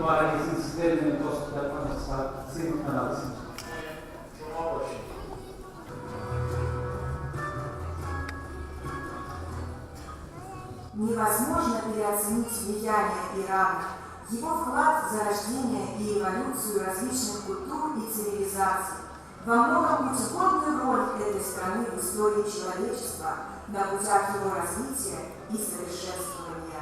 var izin dost yapmanızda sizin kanalısınız. Невозможно переоценить влияние Ирана, его вклад в зарождение и эволюцию различных культур и цивилизаций, во многом путеводную роль этой страны в истории человечества на путях его развития и совершенствования.